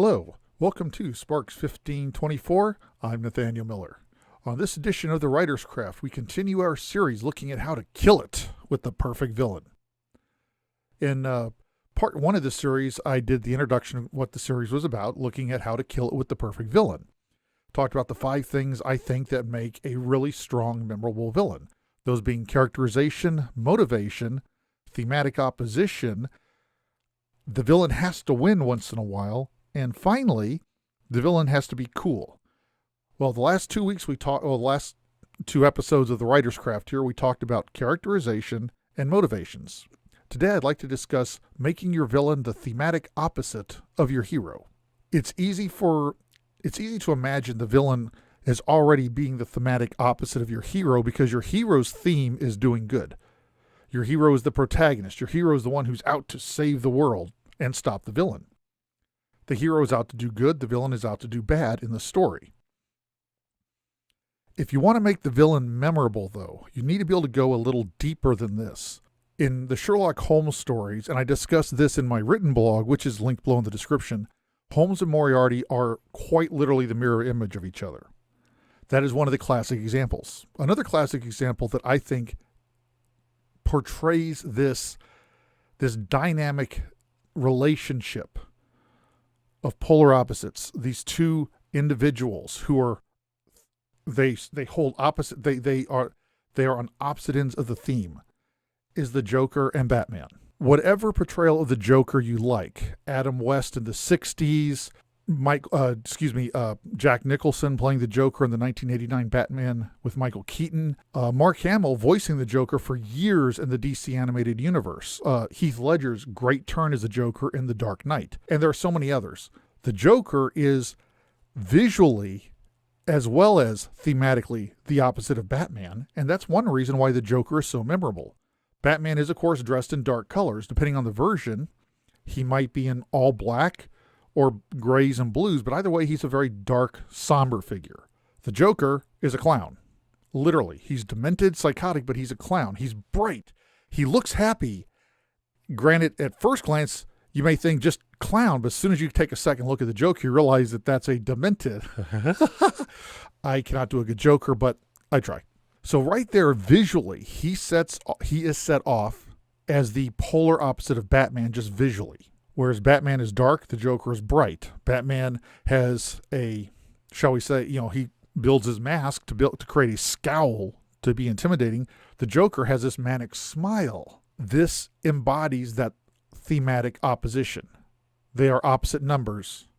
Hello, welcome to Sparks 1524. I'm Nathaniel Miller. On this edition of The Writer's Craft, we continue our series looking at how to kill it with the perfect villain. In part one of this series, I did the introduction of what the series was about, looking at how to kill it with the perfect villain. Talked about the 5 things I think that make a really strong, memorable villain. Those being characterization, motivation, thematic opposition, the villain has to win once in a while, and finally, the villain has to be cool. Well, the last 2 weeks the last 2 episodes of The Writer's Craft here, we talked about characterization and motivations. Today, I'd like to discuss making your villain the thematic opposite of your hero. It's easy to imagine the villain as already being the thematic opposite of your hero because your hero's theme is doing good. Your hero is the protagonist. Your hero is the one who's out to save the world and stop the villain. The hero is out to do good, the villain is out to do bad in the story. If you want to make the villain memorable, though, you need to be able to go a little deeper than this. In the Sherlock Holmes stories, and I discussed this in my written blog, which is linked below in the description, Holmes and Moriarty are quite literally the mirror image of each other. That is one of the classic examples. Another classic example that I think portrays this dynamic relationship of polar opposites, these two individuals who are they hold opposite they are on opposite ends of the theme, is the Joker and Batman. Whatever portrayal of the Joker you like, Adam West in the 60s, Jack Nicholson playing the Joker in the 1989 Batman with Michael Keaton, Mark Hamill voicing the Joker for years in the DC animated universe, Heath Ledger's great turn as the Joker in The Dark Knight, and there are so many others. The Joker is visually as well as thematically the opposite of Batman, and that's one reason why the Joker is so memorable. Batman is, of course, dressed in dark colors. Depending on the version, he might be in all black or grays and blues, but either way, he's a very dark, somber figure. The Joker is a clown. Literally. He's demented, psychotic, but he's a clown. He's bright. He looks happy. Granted, at first glance, you may think just clown, but as soon as you take a second look at the Joker, you realize that that's a demented. I cannot do a good Joker, but I try. So right there, visually, he is set off as the polar opposite of Batman, just visually. Whereas Batman is dark, the Joker is bright. Batman has a, shall we say, he builds his mask to create a scowl to be intimidating. The Joker has this manic smile. This embodies that thematic opposition. They are opposite numbers,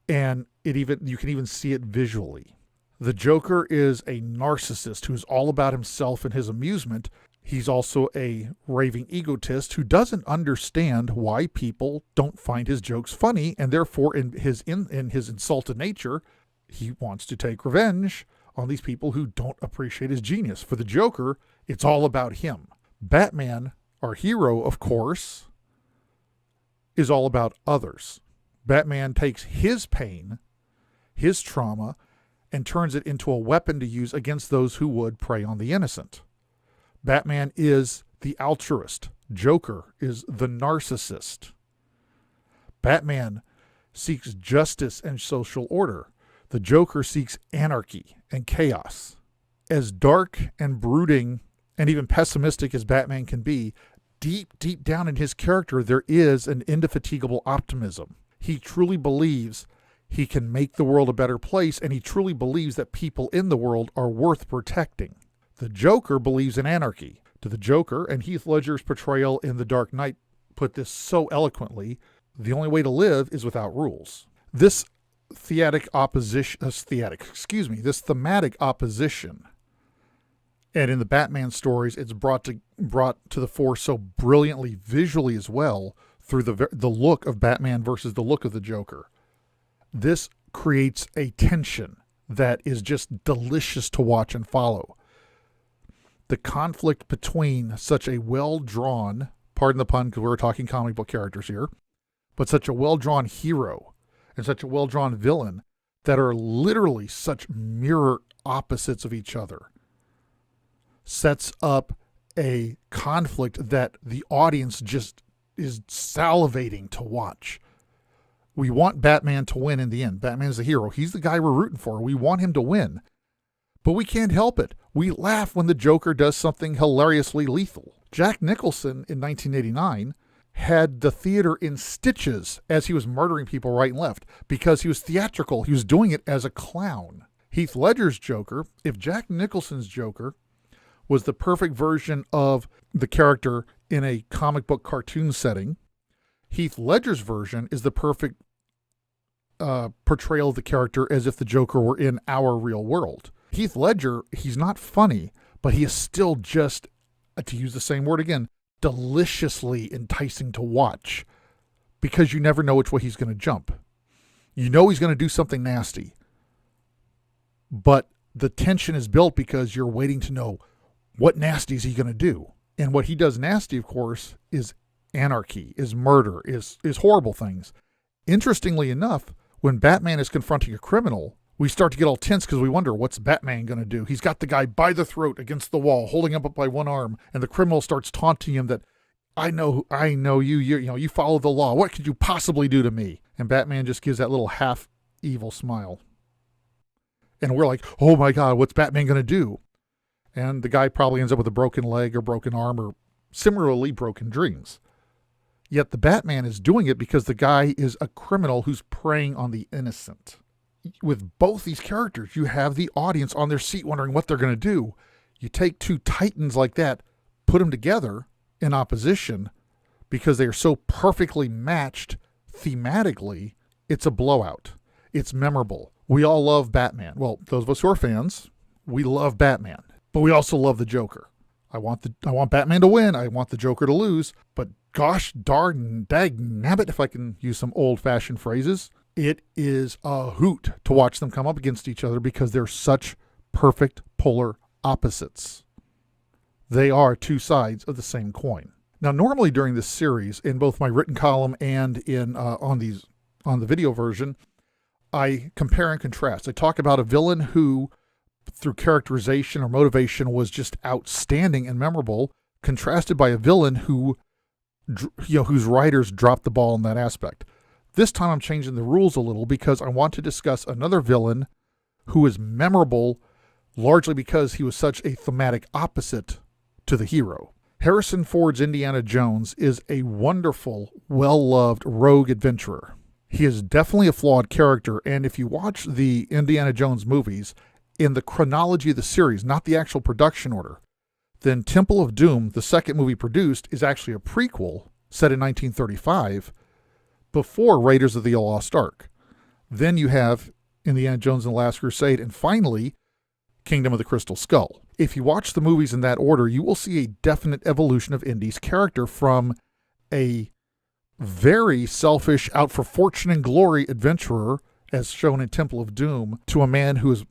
and you can even see it visually. The Joker is a narcissist who is all about himself and his amusement. He's also a raving egotist who doesn't understand why people don't find his jokes funny, and therefore in his insulted nature, he wants to take revenge on these people who don't appreciate his genius. For the Joker, it's all about him. Batman, our hero, of course, is all about others. Batman takes his pain, his trauma, and turns it into a weapon to use against those who would prey on the innocent. Batman is the altruist. Joker is the narcissist. Batman seeks justice and social order. The Joker seeks anarchy and chaos. As dark and brooding and even pessimistic as Batman can be, deep down in his character, there is an indefatigable optimism. He truly believes he can make the world a better place, and he truly believes that people in the world are worth protecting. The Joker believes in anarchy. To the Joker, and Heath Ledger's portrayal in The Dark Knight put this so eloquently, the only way to live is without rules. This thematic opposition, and in the Batman stories, it's brought to the fore so brilliantly visually as well through the look of Batman versus the look of the Joker. This creates a tension that is just delicious to watch and follow. The conflict between such a well-drawn, pardon the pun because we're talking comic book characters here, but such a well-drawn hero and such a well-drawn villain that are literally such mirror opposites of each other sets up a conflict that the audience just is salivating to watch. We want Batman to win in the end. Batman's the hero. He's the guy we're rooting for. We want him to win. But we can't help it. We laugh when the Joker does something hilariously lethal. Jack Nicholson in 1989 had the theater in stitches as he was murdering people right and left because he was theatrical. He was doing it as a clown. Heath Ledger's Joker, if Jack Nicholson's Joker was the perfect version of the character in a comic book cartoon setting, Heath Ledger's version is the perfect portrayal of the character as if the Joker were in our real world. Heath Ledger, he's not funny, but he is still just, to use the same word again, deliciously enticing to watch because you never know which way he's going to jump. You know he's going to do something nasty, but the tension is built because you're waiting to know what nasty is he going to do. And what he does nasty, of course, is anarchy, is murder, is horrible things. Interestingly enough, when Batman is confronting a criminal, we start to get all tense because we wonder, what's Batman going to do? He's got the guy by the throat against the wall, holding him up by one arm, and the criminal starts taunting him that, I know you, you follow the law. What could you possibly do to me? And Batman just gives that little half evil smile. And we're like, oh my God, what's Batman going to do? And the guy probably ends up with a broken leg or broken arm or similarly broken dreams. Yet the Batman is doing it because the guy is a criminal who's preying on the innocent. With both these characters, you have the audience on their seat wondering what they're going to do. You take two titans like that, put them together in opposition because they are so perfectly matched thematically, it's a blowout. It's memorable. We all love Batman. Well, those of us who are fans, we love Batman, but we also love the Joker. I want Batman to win. I want the Joker to lose, but gosh darn dagnabbit, if I can use some old-fashioned phrases, it is a hoot to watch them come up against each other because they're such perfect polar opposites. They are two sides of the same coin. Now, normally during this series, in both my written column and in on the video version, I compare and contrast. I talk about a villain who, through characterization or motivation, was just outstanding and memorable, contrasted by a villain who, whose writers dropped the ball in that aspect. This time I'm changing the rules a little because I want to discuss another villain who is memorable largely because he was such a thematic opposite to the hero. Harrison Ford's Indiana Jones is a wonderful, well-loved rogue adventurer. He is definitely a flawed character, and if you watch the Indiana Jones movies in the chronology of the series, not the actual production order, then Temple of Doom, the second movie produced, is actually a prequel set in 1935 before Raiders of the Lost Ark. Then you have Indiana Jones and the Last Crusade, and finally, Kingdom of the Crystal Skull. If you watch the movies in that order, you will see a definite evolution of Indy's character from a very selfish, out for fortune and glory adventurer, as shown in Temple of Doom, to a man who is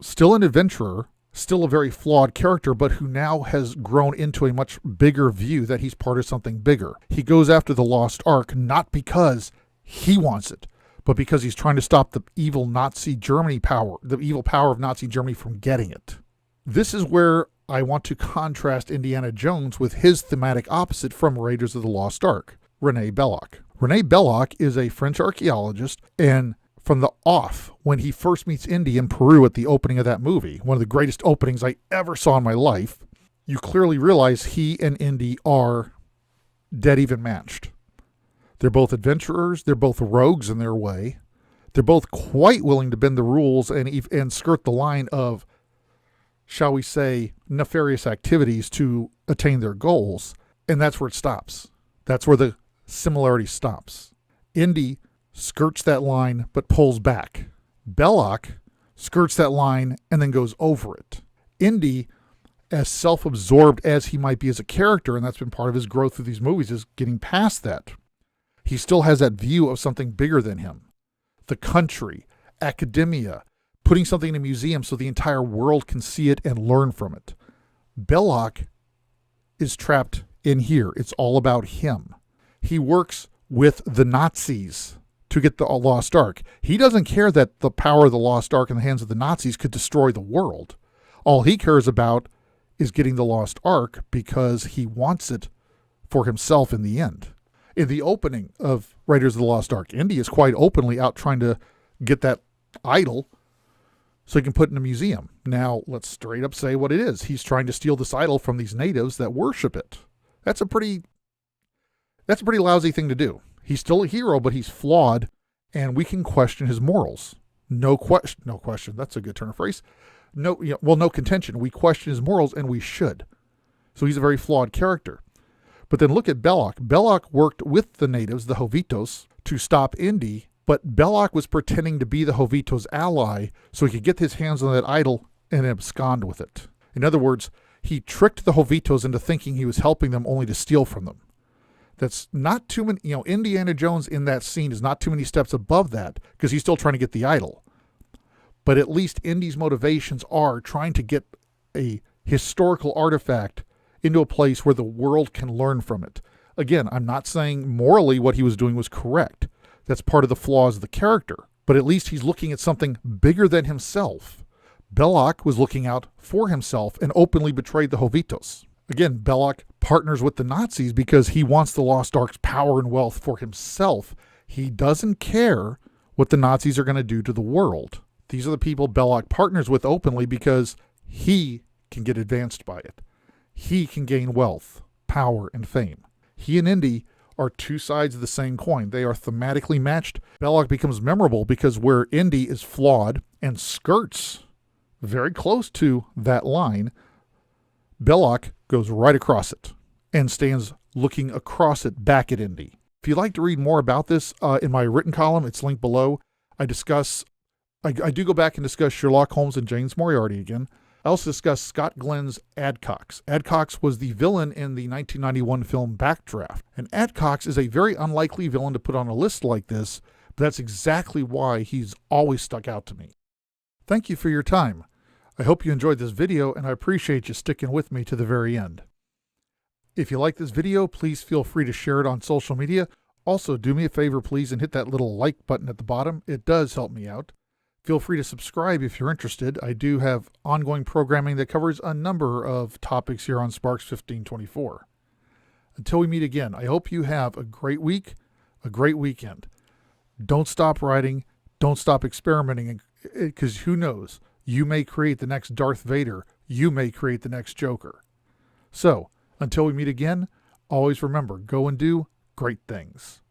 still an adventurer, still a very flawed character, but who now has grown into a much bigger view that he's part of something bigger. He goes after the Lost Ark not because he wants it, but because he's trying to stop the evil Nazi Germany power, the evil power of Nazi Germany from getting it. This is where I want to contrast Indiana Jones with his thematic opposite from Raiders of the Lost Ark, Renee Belloq. Renee Belloq is a French archaeologist, and from the off, when he first meets Indy in Peru at the opening of that movie, one of the greatest openings I ever saw in my life, you clearly realize he and Indy are dead even matched. They're both adventurers. They're both rogues in their way. They're both quite willing to bend the rules and skirt the line of, shall we say, nefarious activities to attain their goals. And that's where it stops. That's where the similarity stops. Indy skirts that line but pulls back. Belloq skirts that line and then goes over it. Indy, as self-absorbed as he might be as a character, and that's been part of his growth through these movies, is getting past that. He still has that view of something bigger than him. The country, academia, putting something in a museum so the entire world can see it and learn from it. Belloq is trapped in here. It's all about him. He works with the Nazis to get the Lost Ark. He doesn't care that the power of the Lost Ark in the hands of the Nazis could destroy the world. All he cares about is getting the Lost Ark because he wants it for himself in the end. In the opening of Raiders of the Lost Ark, Indy is quite openly out trying to get that idol so he can put it in a museum. Now, let's straight up say what it is. He's trying to steal this idol from these natives that worship it. That's a pretty lousy thing to do. He's still a hero, but he's flawed, and we can question his morals. No question. That's a good turn of phrase. No contention. We question his morals, and we should. So he's a very flawed character. But then look at Belloq. Belloq worked with the natives, the Jovitos, to stop Indy, but Belloq was pretending to be the Jovito's ally so he could get his hands on that idol and abscond with it. In other words, he tricked the Jovitos into thinking he was helping them only to steal from them. That's not too many, Indiana Jones in that scene is not too many steps above that because he's still trying to get the idol. But at least Indy's motivations are trying to get a historical artifact into a place where the world can learn from it. Again, I'm not saying morally what he was doing was correct. That's part of the flaws of the character. But at least he's looking at something bigger than himself. Belloq was looking out for himself and openly betrayed the Jovitos. Again, Belloq partners with the Nazis because he wants the Lost Ark's power and wealth for himself. He doesn't care what the Nazis are going to do to the world. These are the people Belloq partners with openly because he can get advanced by it. He can gain wealth, power, and fame. He and Indy are two sides of the same coin. They are thematically matched. Belloq becomes memorable because where Indy is flawed and skirts very close to that line, Belloq goes right across it and stands looking across it back at Indy. If you'd like to read more about this, in my written column, it's linked below. I do go back and discuss Sherlock Holmes and James Moriarty again. I also discuss Scott Glenn's Adcox. Adcox was the villain in the 1991 film Backdraft. And Adcox is a very unlikely villain to put on a list like this, but that's exactly why he's always stuck out to me. Thank you for your time. I hope you enjoyed this video, and I appreciate you sticking with me to the very end. If you like this video, please feel free to share it on social media. Also, do me a favor, please, and hit that little like button at the bottom. It does help me out. Feel free to subscribe if you're interested. I do have ongoing programming that covers a number of topics here on Sparks 1524. Until we meet again, I hope you have a great week, a great weekend. Don't stop writing. Don't stop experimenting, because who knows? You may create the next Darth Vader. You may create the next Joker. So, until we meet again, always remember, go and do great things.